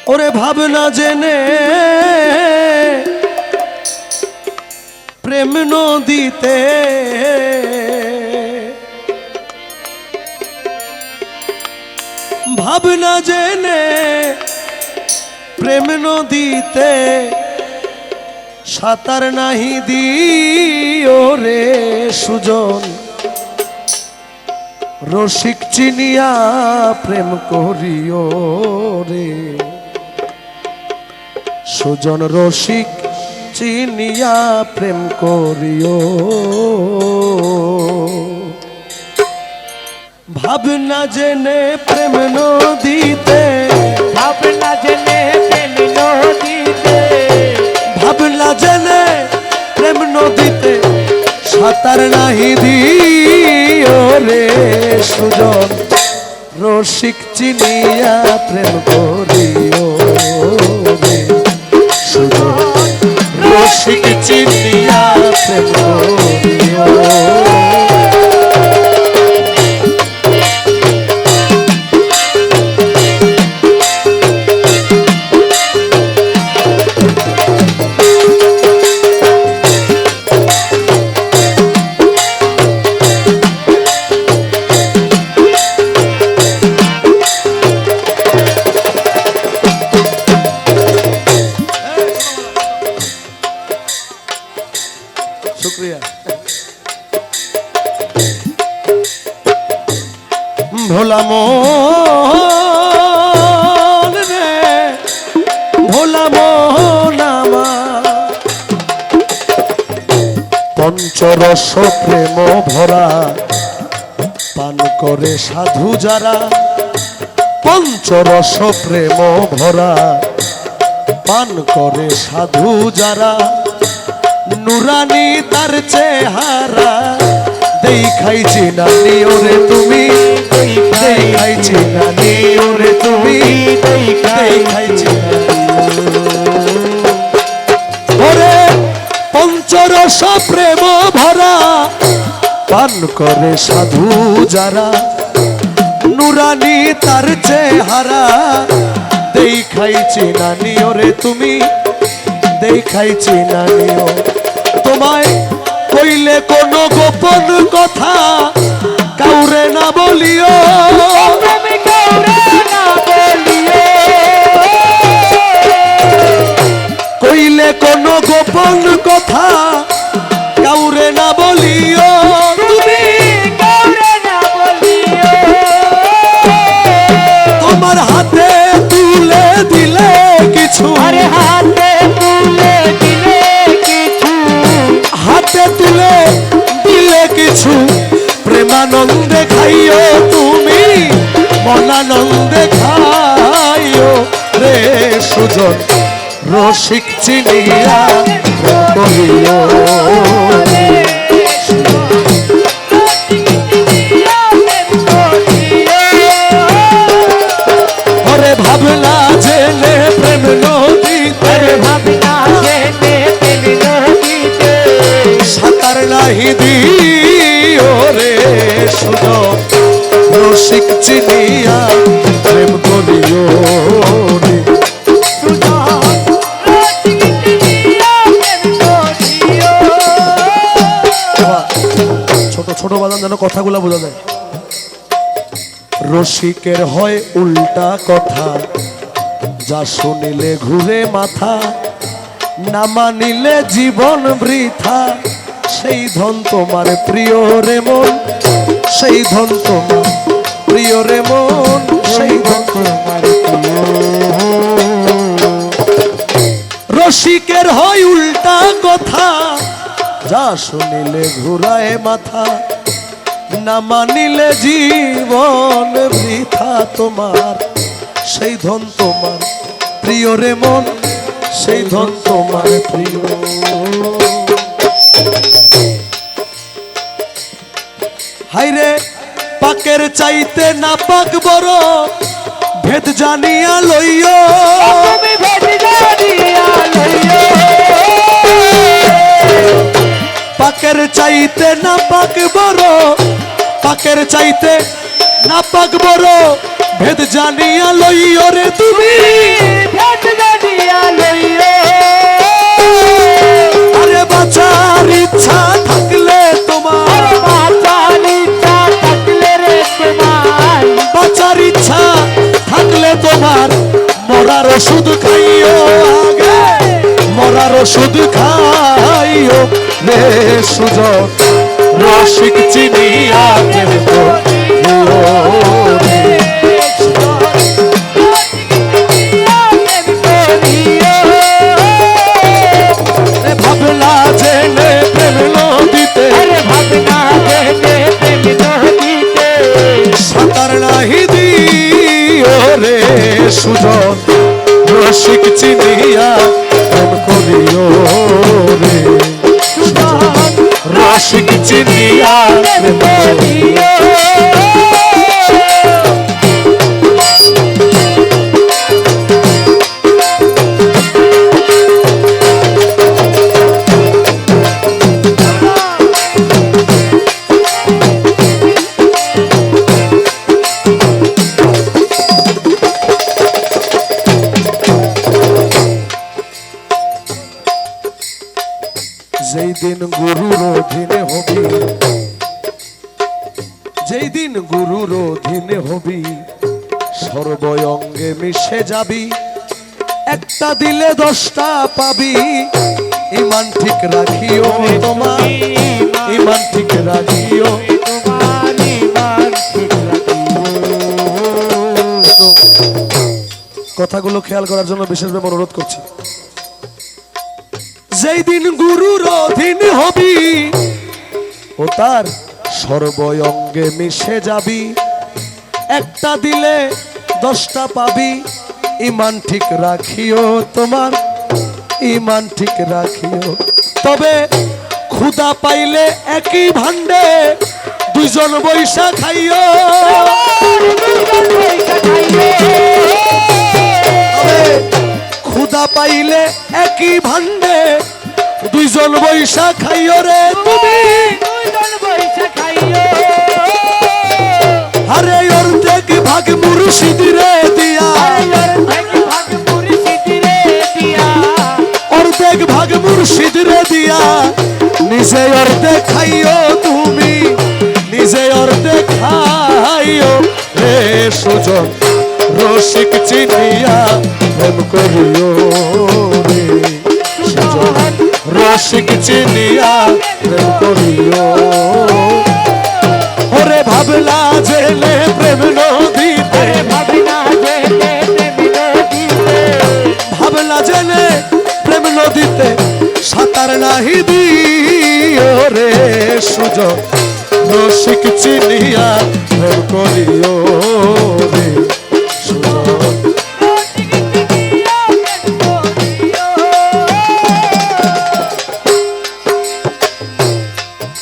ওরে ভাবনা জেনে প্রেম নদীতে ভাবনা জেনে প্রেম নদীতে সাঁতার নাহি দিও রে সুজন রসিক চিনিয়া প্রেম করিও রে সুজন রসিক চিনিয়া প্রেম করিও ভাবনা জেনে প্রেম নদীতে ভাবনা জেনে প্রেম নদীতে ভাবনা জেনে প্রেম নদীতে সাঁতার নাহি দিও রে সুজন রসিক চিনিয়া প্রেম করিও রে সুজন রসিক চিনিয়া প্রেম করিও शुक्रिया भोला मोहन रे भोला मोहन पंचरस प्रेम भरा पान करे साधु जारा पंचरस प्रेम भरा पान करे साधु जारा নুরানি তার চেহারা দেখাইছি না নিওরে তুমি দেখাইছি না নিওরে তুমি দেখাইছি না ওরে পঞ্চরস প্রেম ভরা পান করে সাধু যারা নুরানি তার চেহারা দেখাইছি না নিওরে তুমি দেখাইছি না নিও তোমায় কইলে কোন গোপন কথা কাউরে না বলিও কইলে কোন গোপন কথা কাউরে না বলিও তুমি কাউরে না বলিও তোমার হাতে তুলে দিলে কিছু আরে হাতে তুলে দিলে কিছু হাতে তুলে দিলে কিছু প্রেমানন্দে খাইও তুমি মনানন্দে খাইও রে সুজন রসিক চিনিয়া করিও ওরে ভাবনা জেনে প্রেম নদীতে ভাবনা জেনে প্রেম নদীতে সাঁতার নাহি দিও রে সুজন রসিক চিনিয়া প্রেম করিও রে ছোট ছোট বাজান যেন কথাগুলা বোঝা যায় রসিকের হয় উল্টা কথা যা শুনিলে ঘুরে মাথা না মানিলে জীবন বৃথা সেই ধন তোমার প্রিয় রে মন সেই ধন তোমার প্রিয় রে মন সেই ধন তোমার রসিকের হয় উল্টা কথা যা শুনিলে ঘুরায় মাথা না মানিলে জীবন বৃথা তোমার সেই ধন তোমার প্রিয় রে মন সেই ধন তোমার প্রিয় হাইরে পাকের চাইতে না পাক বড় ভেদ জানিয়া লইও তুমি ভেদ জানিয়া লইও পাকের চাইতে না পাক বড় পাকের চাইতে না পাক বড় ভেদ জানিয়া লইও রে তুমি মরার ওষুধ খাইও আগে মরার ওষুধ খাইও রে সুজন রসিক চিনিয়া প্রেম করিও রে। রে ভাবনা জেনে প্রেম নদীতে সাঁতার নাহি দিও রে সুজন রসিক চিনিয়া প্রেম করিও রে সুজন রসিক চিনিয়া প্রেম করিও। যেই দিন গুরুর অধীনে হবি যেই দিন গুরুর অধীনে হবি সর্বঙ্গে মিশে যাবি একটা দিলে 10টা পাবি ইমান ঠিক রাখিও তোমার ইমান ঠিক রাখিও কথাগুলো খেয়াল করার জন্য বিশেষভাবে অনুরোধ করছি। যেই দিন গুরুর অধীন হবি ও তার সর্বঙ্গে মিশে যাবি একটা দিলে 10টা পাবি ইমান ঠিক রাখিও তোমার ইমান ঠিক রাখিও। তবে ক্ষুধা পাইলে একই ভাণ্ডে দুইজন বৈশা খাইও ক্ষুধা পাইলে একই ভাণ্ডে দুইজন বৈশা খাইও রে তুমি আরে অর্ধেক ভাগ মুর্শিদিরে দিয়া অর্ধেক ভাগ মুর্শিদিরে দিয়া নিজে অর্ধেক খাইও তুমি নিজে অর্ধেক খাইও রে সুজন রসিক চিনিয়া প্রেম করিও রে সুজন রসিক চিনিয়া প্রেম করিও। ওরে ভাবলা জেলে প্রেম নদীতে ভাবলা জেলে প্রেম নদীতে সাঁতার নাহি দিও রে সুজন রসিক চিনিয়া প্রেম করিও।